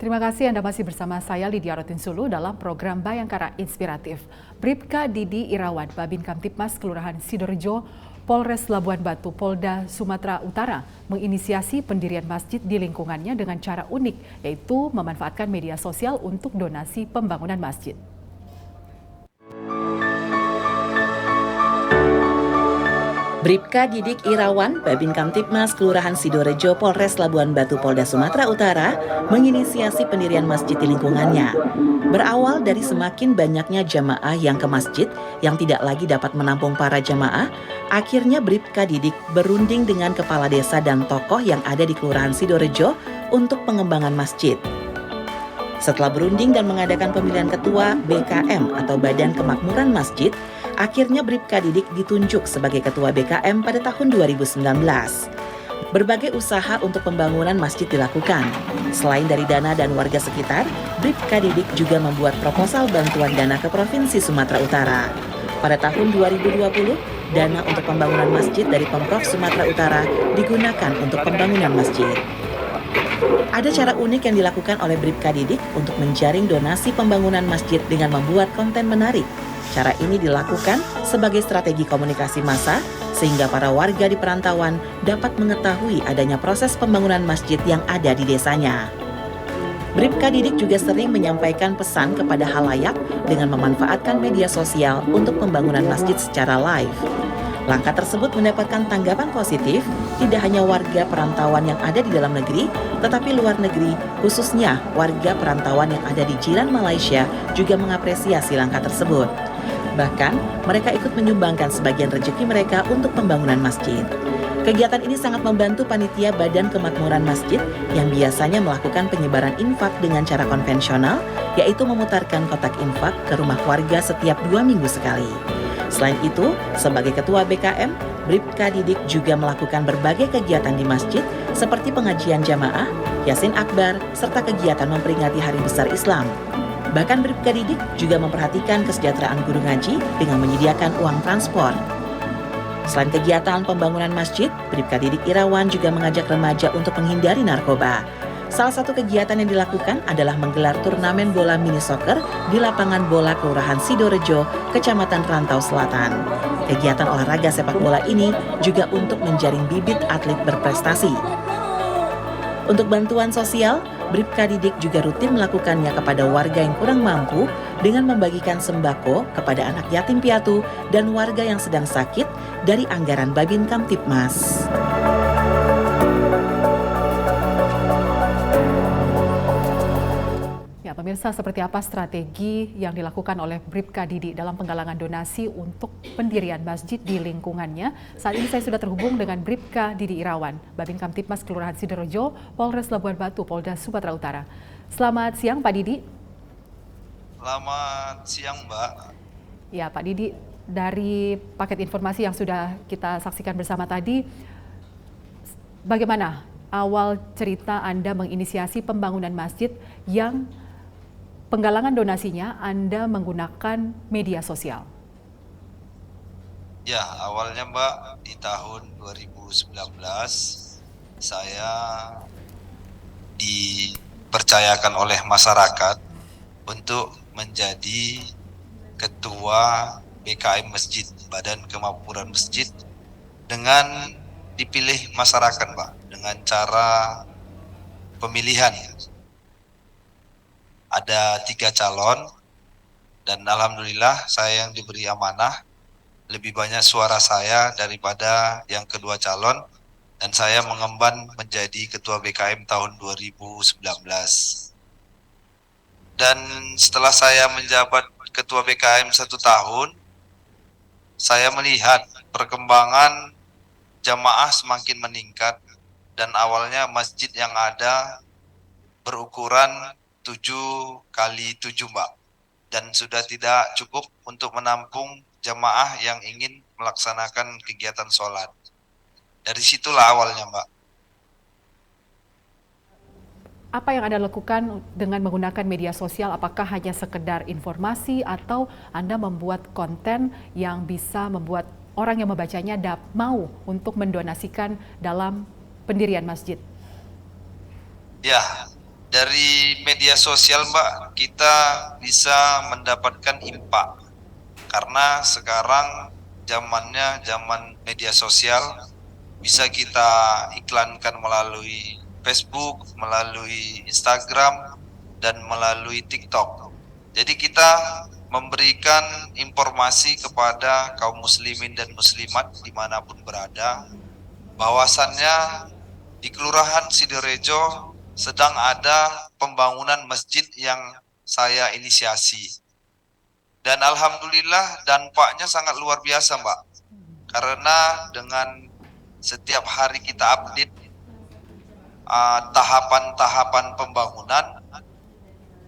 Terima kasih Anda masih bersama saya Lydia Rotinsulu dalam program Bayangkara Inspiratif. Bribka Didi Irawan, Babin Kamtipmas Kelurahan Sidorejo, Polres Labuan Batu, Polda Sumatera Utara menginisiasi pendirian masjid di lingkungannya dengan cara unik, yaitu memanfaatkan media sosial untuk donasi pembangunan masjid. Bribka Didik Irawan, Babin Kamtipmas Kelurahan Sidorejo, Polres Labuan Batu, Polda Sumatera Utara, menginisiasi pendirian masjid di lingkungannya. Berawal dari semakin banyaknya jamaah yang ke masjid yang tidak lagi dapat menampung para jamaah, akhirnya Bribka Didik berunding dengan kepala desa dan tokoh yang ada di Kelurahan Sidorejo untuk pengembangan masjid. Setelah berunding dan mengadakan pemilihan ketua BKM atau Badan Kemakmuran Masjid, akhirnya Bribka Didik ditunjuk sebagai ketua BKM pada tahun 2019. Berbagai usaha untuk pembangunan masjid dilakukan. Selain dari dana dan warga sekitar, Bribka Didik juga membuat proposal bantuan dana ke Provinsi Sumatera Utara. Pada tahun 2020, dana untuk pembangunan masjid dari Pemprov Sumatera Utara digunakan untuk pembangunan masjid. Ada cara unik yang dilakukan oleh Bribka Didik untuk menjaring donasi pembangunan masjid dengan membuat konten menarik. Cara ini dilakukan sebagai strategi komunikasi massa sehingga para warga di perantauan dapat mengetahui adanya proses pembangunan masjid yang ada di desanya. Bribka Didik juga sering menyampaikan pesan kepada halayak dengan memanfaatkan media sosial untuk pembangunan masjid secara live. Langkah tersebut mendapatkan tanggapan positif, tidak hanya warga perantauan yang ada di dalam negeri, tetapi luar negeri, khususnya warga perantauan yang ada di jiran Malaysia juga mengapresiasi langkah tersebut. Bahkan, mereka ikut menyumbangkan sebagian rezeki mereka untuk pembangunan masjid. Kegiatan ini sangat membantu panitia Badan Kemakmuran Masjid yang biasanya melakukan penyebaran infak dengan cara konvensional, yaitu memutarkan kotak infak ke rumah warga setiap 2 minggu sekali. Selain itu, sebagai ketua BKM, Bribka Didik juga melakukan berbagai kegiatan di masjid seperti pengajian jamaah, Yasin Akbar, serta kegiatan memperingati Hari Besar Islam. Bahkan Bribka Didik juga memperhatikan kesejahteraan guru ngaji dengan menyediakan uang transport. Selain kegiatan pembangunan masjid, Bribka Didik Irawan juga mengajak remaja untuk menghindari narkoba. Salah satu kegiatan yang dilakukan adalah menggelar turnamen bola mini soccer di lapangan bola Kelurahan Sidorejo, Kecamatan Rantau Selatan. Kegiatan olahraga sepak bola ini juga untuk menjaring bibit atlet berprestasi. Untuk bantuan sosial, Bribka Didik juga rutin melakukannya kepada warga yang kurang mampu dengan membagikan sembako kepada anak yatim piatu dan warga yang sedang sakit dari anggaran Babin Kamtipmas. Ya, pemirsa, seperti apa strategi yang dilakukan oleh Bribka Didi dalam penggalangan donasi untuk pendirian masjid di lingkungannya? Saat ini saya sudah terhubung dengan Bribka Didi Irawan, Babin Kamtipmas Kelurahan Sidorejo, Polres Labuan Batu, Polda Sumatera Utara. Selamat siang, Pak Didi. Selamat siang, Mbak. Ya, Pak Didi, dari paket informasi yang sudah kita saksikan bersama tadi, bagaimana awal cerita Anda menginisiasi pembangunan masjid yang penggalangan donasinya Anda menggunakan media sosial? Ya, awalnya Mbak, di tahun 2019 saya dipercayakan oleh masyarakat untuk menjadi ketua BKM Masjid, Badan Kemakmuran Masjid, dengan dipilih masyarakat, Mbak, dengan cara pemilihan. Ada 3 calon, dan alhamdulillah saya yang diberi amanah, lebih banyak suara saya daripada yang kedua calon, dan saya mengemban menjadi ketua BKM tahun 2019. Dan setelah saya menjabat ketua BKM 1 tahun, saya melihat perkembangan jamaah semakin meningkat, dan awalnya masjid yang ada berukuran 7x7, Mbak, dan sudah tidak cukup untuk menampung jamaah yang ingin melaksanakan kegiatan sholat. Dari situlah awalnya, Mbak. Apa yang Anda lakukan dengan menggunakan media sosial? Apakah hanya sekedar informasi atau Anda membuat konten yang bisa membuat orang yang membacanya mau untuk mendonasikan dalam pendirian masjid? Ya, Dari media sosial Mbak, kita bisa mendapatkan impak. Karena sekarang zamannya zaman media sosial, bisa kita iklankan melalui Facebook, melalui Instagram, dan melalui TikTok. Jadi kita memberikan informasi kepada kaum muslimin dan muslimat dimanapun berada, bahwasannya di Kelurahan Sidorejo sedang ada pembangunan masjid yang saya inisiasi. Dan alhamdulillah dampaknya sangat luar biasa Mbak. Karena dengan setiap hari kita update tahapan-tahapan pembangunan,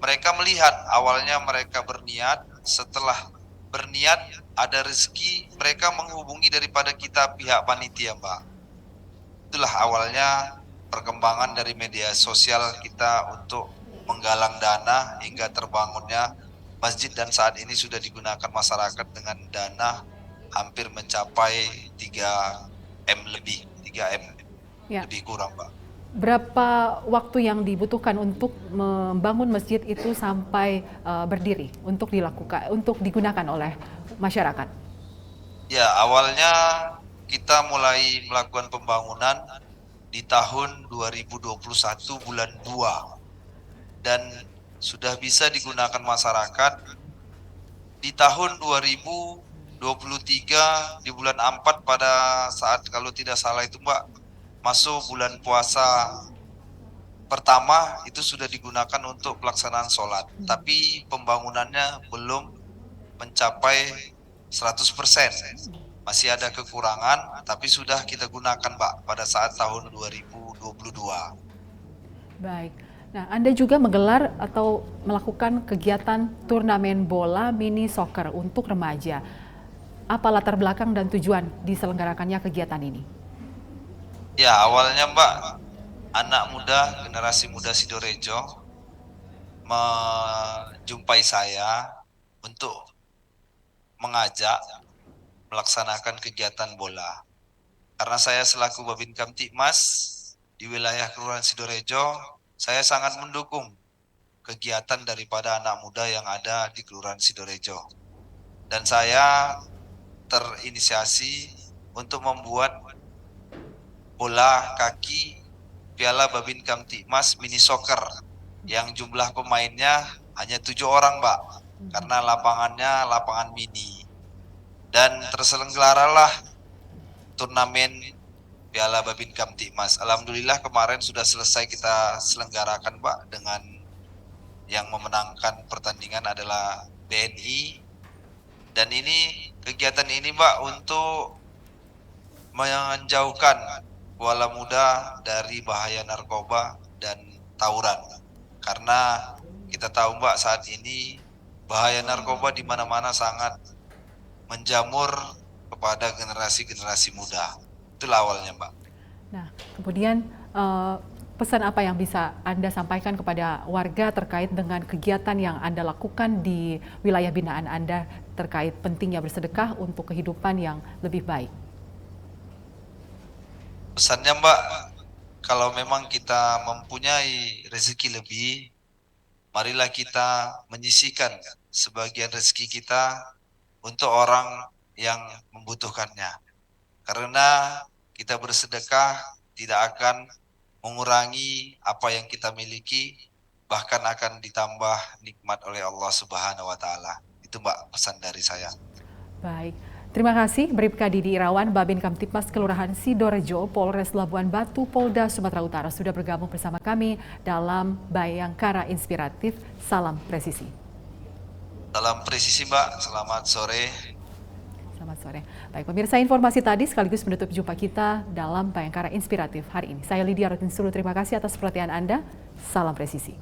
mereka melihat awalnya mereka berniat, setelah berniat ada rezeki, mereka menghubungi daripada kita pihak panitia Mbak. Itulah awalnya perkembangan dari media sosial kita untuk menggalang dana hingga terbangunnya masjid, dan saat ini sudah digunakan masyarakat dengan dana hampir mencapai 3M lebih, 3M lebih kurang Pak. Berapa waktu yang dibutuhkan untuk membangun masjid itu sampai berdiri untuk dilakukan, untuk digunakan oleh masyarakat? Ya, awalnya kita mulai melakukan pembangunan di tahun 2021 bulan 2 dan sudah bisa digunakan masyarakat di tahun 2023 di bulan 4 pada saat kalau tidak salah itu Mbak, masuk bulan puasa pertama itu sudah digunakan untuk pelaksanaan sholat, tapi pembangunannya belum mencapai 100%. Masih ada kekurangan, tapi sudah kita gunakan Mbak pada saat tahun 2022. Baik. Nah, Anda juga menggelar atau melakukan kegiatan turnamen bola mini soccer untuk remaja. Apa latar belakang dan tujuan diselenggarakannya kegiatan ini? Ya, awalnya Mbak, anak muda, generasi muda Sidorejo menjumpai saya untuk mengajak melaksanakan kegiatan bola. Karena saya selaku Babin Kamtibmas di wilayah Kelurahan Sidorejo, saya sangat mendukung kegiatan daripada anak muda yang ada di Kelurahan Sidorejo. Dan saya terinisiasi untuk membuat bola kaki Piala Babin Kamtibmas mini soccer yang jumlah pemainnya hanya 7 orang Mbak, karena lapangannya lapangan mini. Dan terselenggaralah turnamen Piala Babin Kamtibmas. Alhamdulillah kemarin sudah selesai kita selenggarakan Pak, dengan yang memenangkan pertandingan adalah BNI. Dan ini kegiatan ini Mbak untuk menjauhkan wala muda dari bahaya narkoba dan tawuran. Karena kita tahu Mbak, saat ini bahaya narkoba di mana-mana sangat menjamur kepada generasi-generasi muda. Itulah awalnya Mbak. Nah, kemudian pesan apa yang bisa Anda sampaikan kepada warga terkait dengan kegiatan yang Anda lakukan di wilayah binaan Anda terkait pentingnya bersedekah untuk kehidupan yang lebih baik? Pesannya Mbak, kalau memang kita mempunyai rezeki lebih, marilah kita menyisihkan sebagian rezeki kita untuk orang yang membutuhkannya. Karena kita bersedekah tidak akan mengurangi apa yang kita miliki, bahkan akan ditambah nikmat oleh Allah Subhanahu wa taala. Itu Mbak pesan dari saya. Baik. Terima kasih Bribka Didi Irawan, Babin Kamtibmas Kelurahan Sidorejo, Polres Labuan Batu, Polda Sumatera Utara sudah bergabung bersama kami dalam Bayangkara Inspiratif. Salam presisi. Salam presisi Mbak, selamat sore. Selamat sore. Baik pemirsa, informasi tadi sekaligus menutup jumpa kita dalam Bayangkara Inspiratif hari ini. Saya Lydia Rotinsulu, terima kasih atas perhatian Anda. Salam presisi.